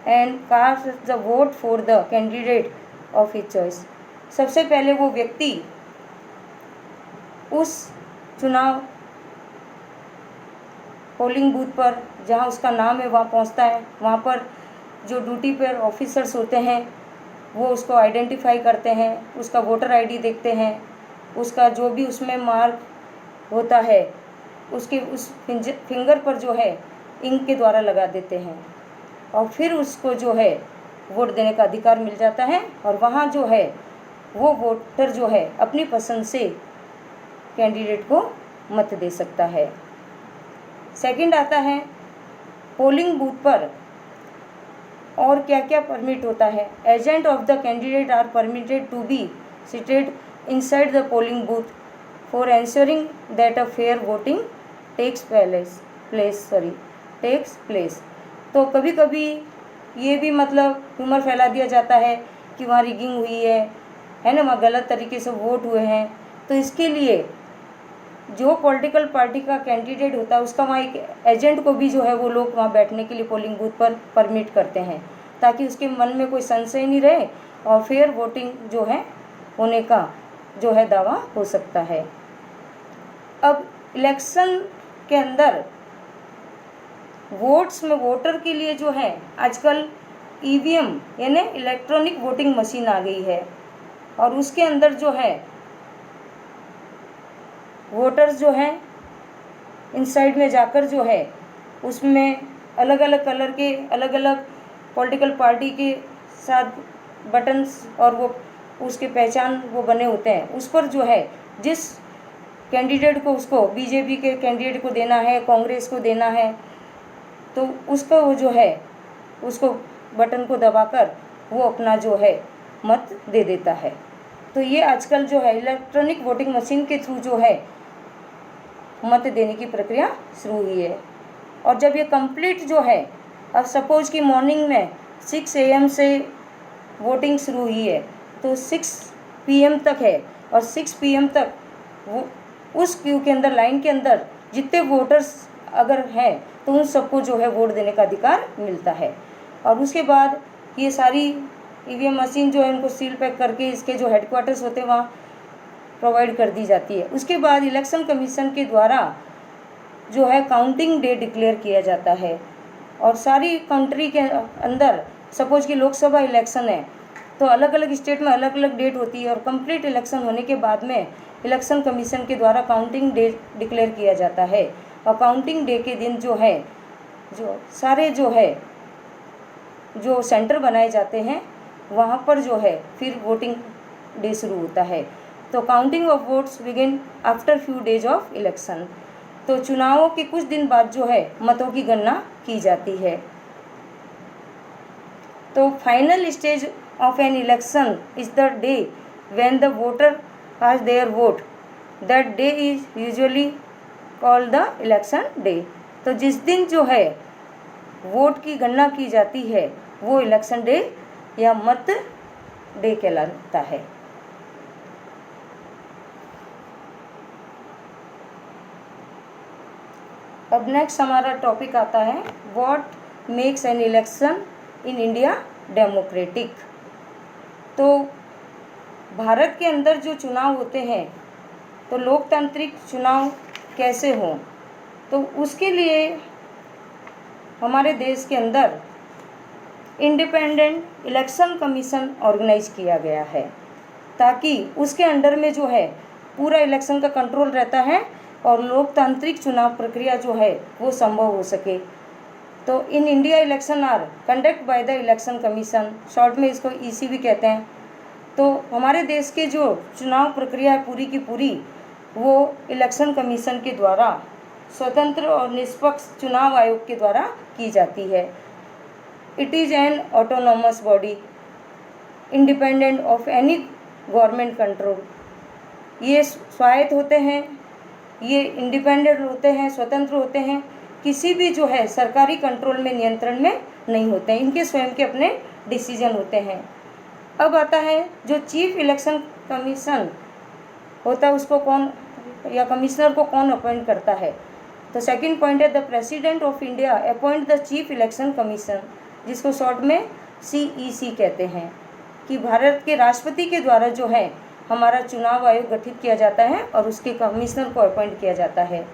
and cast the vote for the candidate of his choice। सबसे पहले वो व्यक्ति उस चुनाव पोलिंग बूथ पर जहाँ उसका नाम है वहाँ पहुँचता है। वहाँ पर जो ड्यूटी पर ऑफिसर्स होते हैं वो उसको आइडेंटिफाई करते हैं, उसका वोटर आईडी देखते हैं, उसका जो भी उसमें मार्क होता है उसके उस फिंगर पर जो है इंक के द्वारा लगा देते हैं और फिर उसको जो है वोट देने का अधिकार मिल जाता है और वहाँ जो है वो वोटर जो है अपनी पसंद से कैंडिडेट को मत दे सकता है। सेकंड आता है पोलिंग बूथ पर और क्या क्या परमिट होता है। Agent of the candidate are permitted to be seated inside the polling booth for ensuring that a fair voting takes place। तो कभी कभी ये भी मतलब ह्यूमर फैला दिया जाता है कि वहाँ रिगिंग हुई है ना, वहाँ गलत तरीके से वोट हुए हैं। तो इसके लिए जो पॉलिटिकल पार्टी का कैंडिडेट होता है उसका वहाँ एक एजेंट को भी जो है वो लोग वहाँ बैठने के लिए पोलिंग बूथ पर परमिट करते हैं ताकि उसके मन में कोई संशय नहीं रहे और फेयर वोटिंग जो है होने का जो है दावा हो सकता है। अब इलेक्शन के अंदर वोट्स में वोटर के लिए जो है आजकल ईवीएम यानी इलेक्ट्रॉनिक वोटिंग मशीन आ गई है और उसके अंदर जो है वोटर्स जो हैं इनसाइड में जाकर जो है उसमें अलग अलग कलर के अलग अलग पॉलिटिकल पार्टी के साथ बटन्स और वो उसके पहचान वो बने होते हैं, उस पर जो है जिस कैंडिडेट को उसको बीजेपी के कैंडिडेट को देना है, कांग्रेस को देना है, तो उसका वो जो है उसको बटन को दबाकर वो अपना जो है मत दे देता है। तो ये आजकल जो है इलेक्ट्रॉनिक वोटिंग मशीन के थ्रू जो है मत देने की प्रक्रिया शुरू हुई है। और जब ये कंप्लीट जो है, अब सपोज कि मॉर्निंग में 6 AM से वोटिंग शुरू हुई है तो 6 PM तक है और 6 PM तक वो उस क्यू के अंदर लाइन के अंदर जितने वोटर्स अगर हैं तो उन सबको जो है वोट देने का अधिकार मिलता है। और उसके बाद ये सारी ईवीएम मशीन जो है उनको सील पैक करके इसके जो हेडक्वार्टर्स होते हैं वहाँ प्रोवाइड कर दी जाती है। उसके बाद इलेक्शन कमीशन के द्वारा जो है काउंटिंग डे डिक्लेयर किया जाता है और सारी कंट्री के अंदर सपोज कि लोकसभा इलेक्शन है तो अलग अलग स्टेट में अलग अलग डेट होती है और कंप्लीट इलेक्शन होने के बाद में इलेक्शन कमीशन के द्वारा काउंटिंग डे डिक्लेयर किया जाता है और काउंटिंग डे के दिन जो है जो सारे जो है जो सेंटर बनाए जाते हैं वहाँ पर जो है फिर वोटिंग डे शुरू होता है। तो counting of votes begin after few days of election. तो चुनावों के कुछ दिन बाद जो है मतों की गणना की जाती है। तो final stage of an election is the day when the voter has their vote. That day is usually called the election day। तो जिस दिन जो है वोट की गणना की जाती है वो इलेक्शन डे या मत डे कहलाता है। अब नेक्स्ट हमारा टॉपिक आता है what makes an election in India democratic. तो भारत के अंदर जो चुनाव होते हैं तो लोकतांत्रिक चुनाव कैसे हों, तो उसके लिए हमारे देश के अंदर इंडिपेंडेंट इलेक्शन कमीशन ऑर्गेनाइज किया गया है ताकि उसके अंडर में जो है पूरा इलेक्शन का कंट्रोल रहता है और लोकतांत्रिक चुनाव प्रक्रिया जो है वो संभव हो सके। तो in India election are conduct by the election commission, short में इसको ईसी भी कहते हैं। तो हमारे देश के जो चुनाव प्रक्रिया है पूरी की पूरी वो इलेक्शन कमीशन के द्वारा स्वतंत्र और निष्पक्ष चुनाव आयोग के द्वारा की जाती है। It is an autonomous body independent of any government control. ये स्वायत्त होते हैं, ये इंडिपेंडेंट होते हैं, स्वतंत्र होते हैं, किसी भी जो है सरकारी कंट्रोल में, नियंत्रण में नहीं होते हैं, इनके स्वयं के अपने डिसीजन होते हैं। अब आता है जो चीफ इलेक्शन कमीशन होता है उसको कौन या कमिश्नर को कौन अपॉइंट करता है। तो सेकंड पॉइंट है the president of India appoint the chief election commission, जिसको शॉर्ट में सीईसी कहते हैं, कि भारत के राष्ट्रपति के द्वारा जो है हमारा चुनाव आयोग गठित किया जाता है और उसके कमिश्नर को अपॉइंट किया जाता है।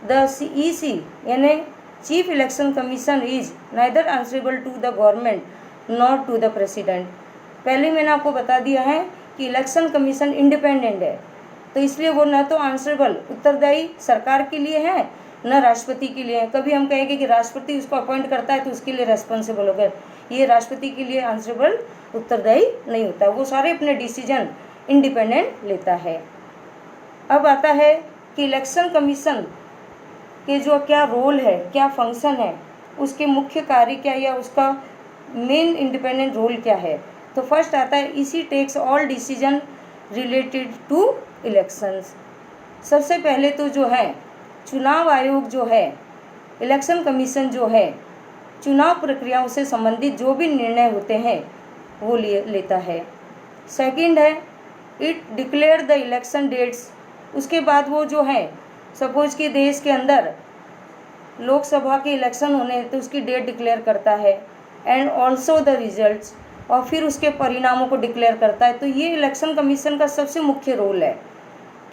द सीईसी यानी chief election commission is neither answerable to the government not to the president. पहले मैंने आपको बता दिया है कि इलेक्शन कमीशन इंडिपेंडेंट है, तो इसलिए वो न तो आंसरेबल उत्तरदायी सरकार के लिए है न राष्ट्रपति के लिए है। कभी हम कहेंगे कि राष्ट्रपति उसको अपॉइंट करता है तो उसके लिए रेस्पॉन्सिबल होगा, ये राष्ट्रपति के लिए आंसरेबल उत्तरदायी नहीं होता, वो सारे अपने डिसीजन इंडिपेंडेंट लेता है। अब आता है कि इलेक्शन कमीशन के जो क्या रोल है, क्या फंक्शन है, उसके मुख्य कार्य क्या या उसका मेन इंडिपेंडेंट रोल क्या है। तो फर्स्ट आता है EC takes all decision related to elections. सबसे पहले तो जो है चुनाव आयोग जो है, इलेक्शन कमीशन जो है, चुनाव प्रक्रियाओं से संबंधित जो भी निर्णय होते हैं वो लेता है। सेकंड है it declare the election dates. उसके बाद वो जो है सपोज कि देश के अंदर लोकसभा के इलेक्शन होने हैं तो उसकी डेट डिक्लेयर करता है, एंड ऑल्सो द रिजल्ट्स, और फिर उसके परिणामों को डिक्लेयर करता है। तो ये इलेक्शन कमीशन का सबसे मुख्य रोल है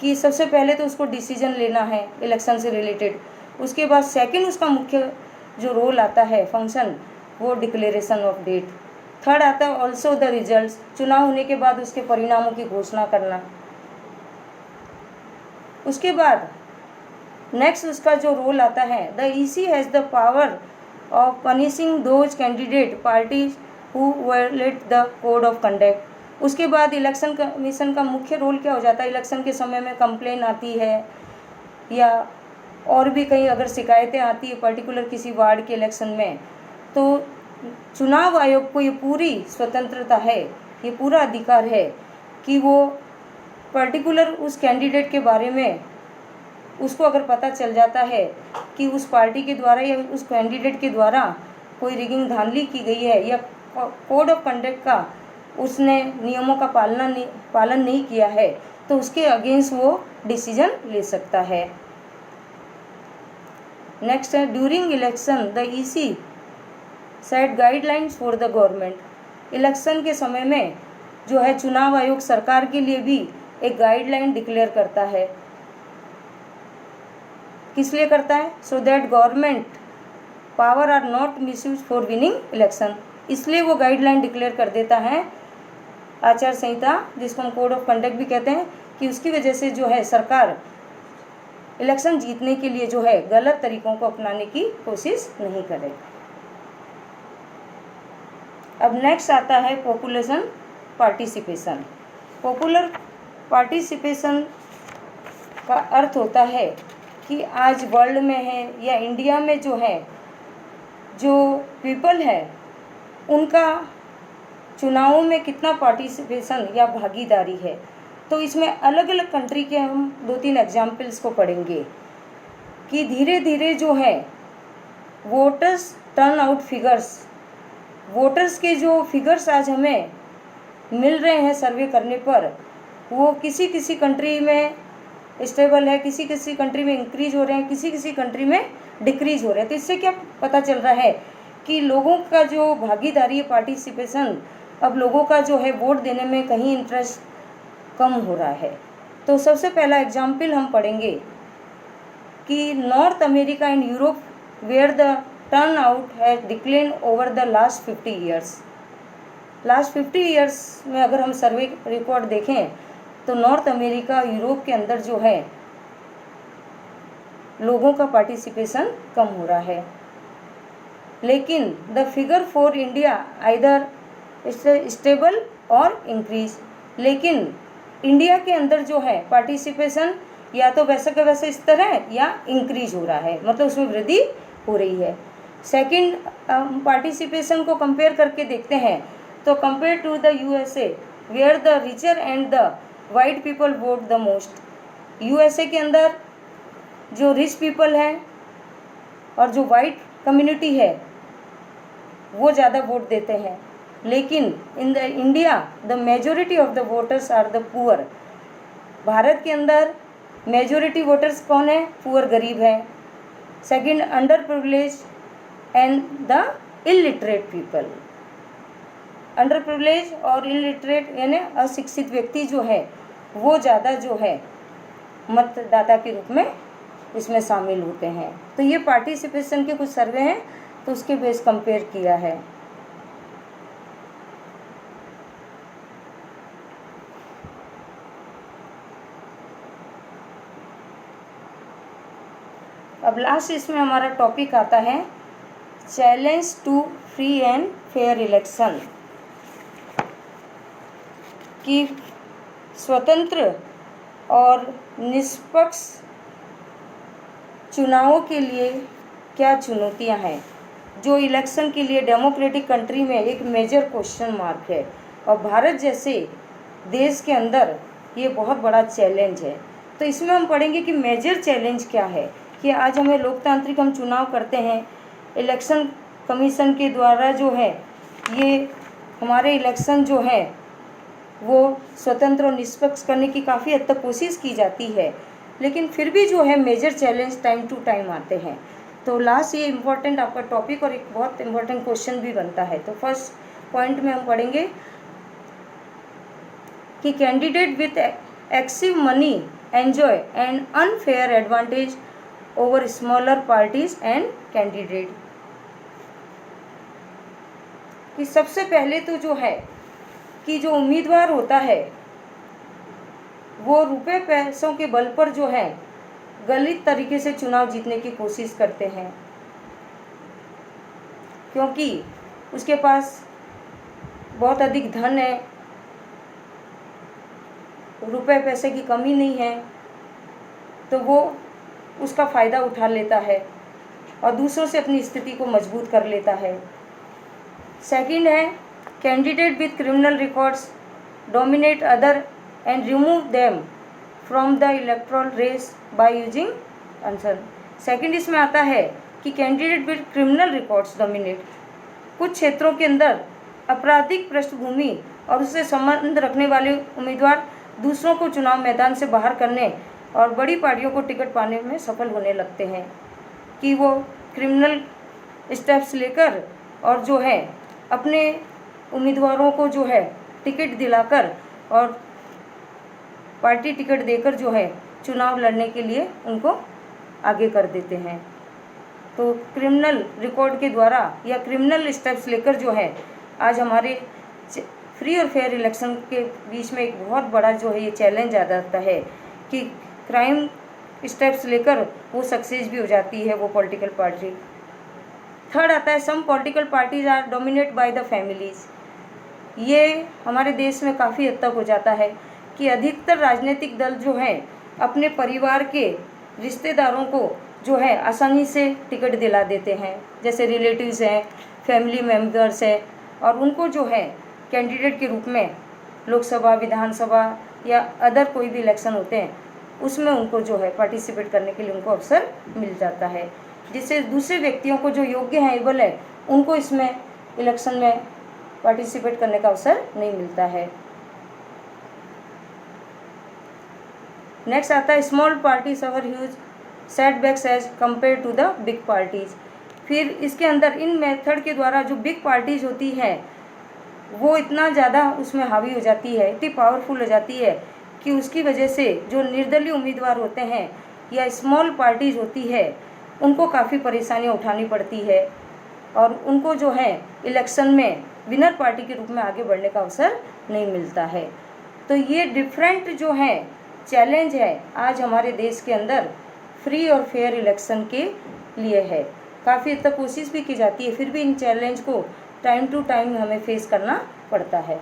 कि सबसे पहले तो उसको डिसीजन लेना है इलेक्शन से रिलेटेड, उसके बाद सेकंड उसका मुख्य जो रोल आता है फंक्शन वो डिक्लेरेशन ऑफ डेट। थर्ड आता है ऑल्सो द रिजल्ट्स, चुनाव होने के बाद उसके परिणामों की घोषणा करना। उसके बाद नेक्स्ट उसका जो रोल आता है the EC has the power of punishing those candidate parties who violate the code of conduct. उसके बाद इलेक्शन कमीशन का मुख्य रोल क्या हो जाता है, इलेक्शन के समय में कंप्लेन आती है या और भी कहीं अगर शिकायतें आती है पर्टिकुलर किसी वार्ड के इलेक्शन में, तो चुनाव आयोग को ये पूरी स्वतंत्रता है, ये पूरा अधिकार है कि वो पर्टिकुलर उस कैंडिडेट के बारे में उसको अगर पता चल जाता है कि उस पार्टी के द्वारा या उस कैंडिडेट के द्वारा कोई रिगिंग धांधली की गई है या कोड ऑफ कंडक्ट का उसने नियमों का पालन नहीं किया है, तो उसके अगेंस्ट वो डिसीजन ले सकता है। नेक्स्ट है during election the EC set guidelines for the government. Election के समय में जो है चुनाव आयोग सरकार के लिए भी एक गाइडलाइन डिक्लेयर करता है। किस लिए करता है, so that government power are not misuse for winning election. इसलिए वो गाइडलाइन डिक्लेयर कर देता है, आचार संहिता जिसको हम कोड ऑफ कंडक्ट भी कहते हैं, कि उसकी वजह से जो है सरकार इलेक्शन जीतने के लिए जो है गलत तरीकों को अपनाने की कोशिश नहीं करे। अब नेक्स्ट आता है पॉपुलेशन पार्टिसिपेशन। पॉपुलर पार्टिसिपेशन का अर्थ होता है कि आज वर्ल्ड में है या इंडिया में जो है जो पीपल है उनका चुनावों में कितना पार्टिसिपेशन या भागीदारी है। तो इसमें अलग अलग कंट्री के हम 2-3 एग्जाम्पल्स को पढ़ेंगे कि धीरे धीरे जो है voters turn out figures, voters के जो फिगर्स आज हमें मिल रहे हैं सर्वे करने पर, वो किसी किसी कंट्री में स्टेबल है, किसी किसी कंट्री में इंक्रीज हो रहे हैं, किसी किसी कंट्री में डिक्रीज हो रहे हैं। तो इससे क्या पता चल रहा है कि लोगों का जो भागीदारी है, पार्टिसिपेशन, अब लोगों का जो है वोट देने में कहीं इंटरेस्ट कम हो रहा है। तो सबसे पहला एग्जाम्पल हम पढ़ेंगे कि North America and Europe where the turnout has decline over the last 50 years. Last 50 years में अगर हम सर्वे रिकॉर्ड देखें तो नॉर्थ अमेरिका, यूरोप के अंदर जो है लोगों का पार्टिसिपेशन कम हो रहा है। लेकिन the figure for India either stable और इंक्रीज, लेकिन इंडिया के अंदर जो है पार्टिसिपेशन या तो वैसा का वैसा स्तर है या इंक्रीज हो रहा है, मतलब उसमें वृद्धि हो रही है। सेकंड, पार्टिसिपेशन को कंपेयर करके देखते हैं तो compare to the USA where the richer and the white people vote the most. USA के अंदर जो रिच पीपल हैं और जो वाइट कम्युनिटी है वो ज़्यादा वोट देते हैं, लेकिन in the India the majority of the voters are the poor. भारत के अंदर मेजोरिटी वोटर्स कौन है? पुअर, गरीब है। Second, under privilege and the illiterate people. Under privilege और इलिटरेट यानी अशिक्षित व्यक्ति जो है वो ज़्यादा जो है मतदाता के रूप में इसमें शामिल होते हैं। तो ये पार्टिसिपेशन के कुछ सर्वे हैं, तो उसके बेस कंपेयर किया है। अब लास्ट इसमें हमारा टॉपिक आता है challenge to free and fair election, कि स्वतंत्र और निष्पक्ष चुनावों के लिए क्या चुनौतियां हैं, जो इलेक्शन के लिए डेमोक्रेटिक कंट्री में एक मेजर क्वेश्चन मार्क है, और भारत जैसे देश के अंदर ये बहुत बड़ा चैलेंज है। तो इसमें हम पढ़ेंगे कि मेजर चैलेंज क्या है, कि आज हमें लोकतांत्रिक हम चुनाव करते हैं, इलेक्शन कमीशन के द्वारा जो है ये हमारे इलेक्शन जो है वो स्वतंत्र और निष्पक्ष करने की काफ़ी हद तक कोशिश की जाती है, लेकिन फिर भी जो है major challenge time to time आते हैं। तो लास्ट ये इम्पोर्टेंट आपका टॉपिक और एक बहुत इम्पोर्टेंट क्वेश्चन भी बनता है। तो फर्स्ट पॉइंट में हम पढ़ेंगे कि candidate with excessive money enjoy and unfair advantage over smaller parties and candidate. कि सबसे पहले तो जो है कि जो उम्मीदवार होता है वो रुपए पैसों के बल पर जो है गलत तरीके से चुनाव जीतने की कोशिश करते हैं, क्योंकि उसके पास बहुत अधिक धन है, रुपए पैसे की कमी नहीं है, तो वो उसका फ़ायदा उठा लेता है और दूसरों से अपनी स्थिति को मजबूत कर लेता है। सेकंड है candidate with criminal records dominate other and remove them from the electoral race by using answer. Second इसमें आता है कि candidate with criminal records dominate, कुछ क्षेत्रों के अंदर आपराधिक पृष्ठभूमि और उससे संबंध रखने वाले उम्मीदवार दूसरों को चुनाव मैदान से बाहर करने और बड़ी पार्टियों को टिकट पाने में सफल होने लगते हैं, कि वो क्रिमिनल स्टेप्स लेकर और जो है अपने उम्मीदवारों को जो है टिकट दिलाकर और पार्टी टिकट देकर जो है चुनाव लड़ने के लिए उनको आगे कर देते हैं। तो क्रिमिनल रिकॉर्ड के द्वारा या क्रिमिनल स्टेप्स लेकर जो है आज हमारे फ्री और फेयर इलेक्शन के बीच में एक बहुत बड़ा जो है ये चैलेंज आ जाता है कि क्राइम स्टेप्स लेकर वो सक्सेस भी हो जाती है वो पॉलिटिकल पार्टी। थर्ड आता है some political parties are dominate by the families. ये हमारे देश में काफ़ी हद तक हो जाता है कि अधिकतर राजनीतिक दल जो हैं अपने परिवार के रिश्तेदारों को जो है आसानी से टिकट दिला देते हैं, जैसे रिलेटिव्स हैं, फैमिली मेम्बर्स हैं, और उनको जो है कैंडिडेट के रूप में लोकसभा, विधानसभा या अदर कोई भी इलेक्शन होते हैं उसमें उनको जो है पार्टिसिपेट करने के लिए उनको अवसर मिल जाता है, जिससे दूसरे व्यक्तियों को जो योग्य हैं, एबल है, उनको इसमें इलेक्शन में पार्टिसिपेट करने का अवसर नहीं मिलता है। नेक्स्ट आता है small party suffer huge setbacks as compare to the big parties. फिर इसके अंदर इन मेथड के द्वारा जो बिग पार्टीज होती है वो इतना ज़्यादा उसमें हावी हो जाती है, इतनी पावरफुल हो जाती है कि उसकी वजह से जो निर्दलीय उम्मीदवार होते हैं या स्मॉल पार्टीज होती है उनको काफ़ी परेशानियां उठानी पड़ती है और उनको जो है इलेक्शन में विनर पार्टी के रूप में आगे बढ़ने का अवसर नहीं मिलता है। तो ये डिफरेंट जो है चैलेंज है आज हमारे देश के अंदर फ्री और फेयर इलेक्शन के लिए है। काफ़ी हद तक कोशिश भी की जाती है, फिर भी इन चैलेंज को टाइम टू टाइम हमें फेस करना पड़ता है।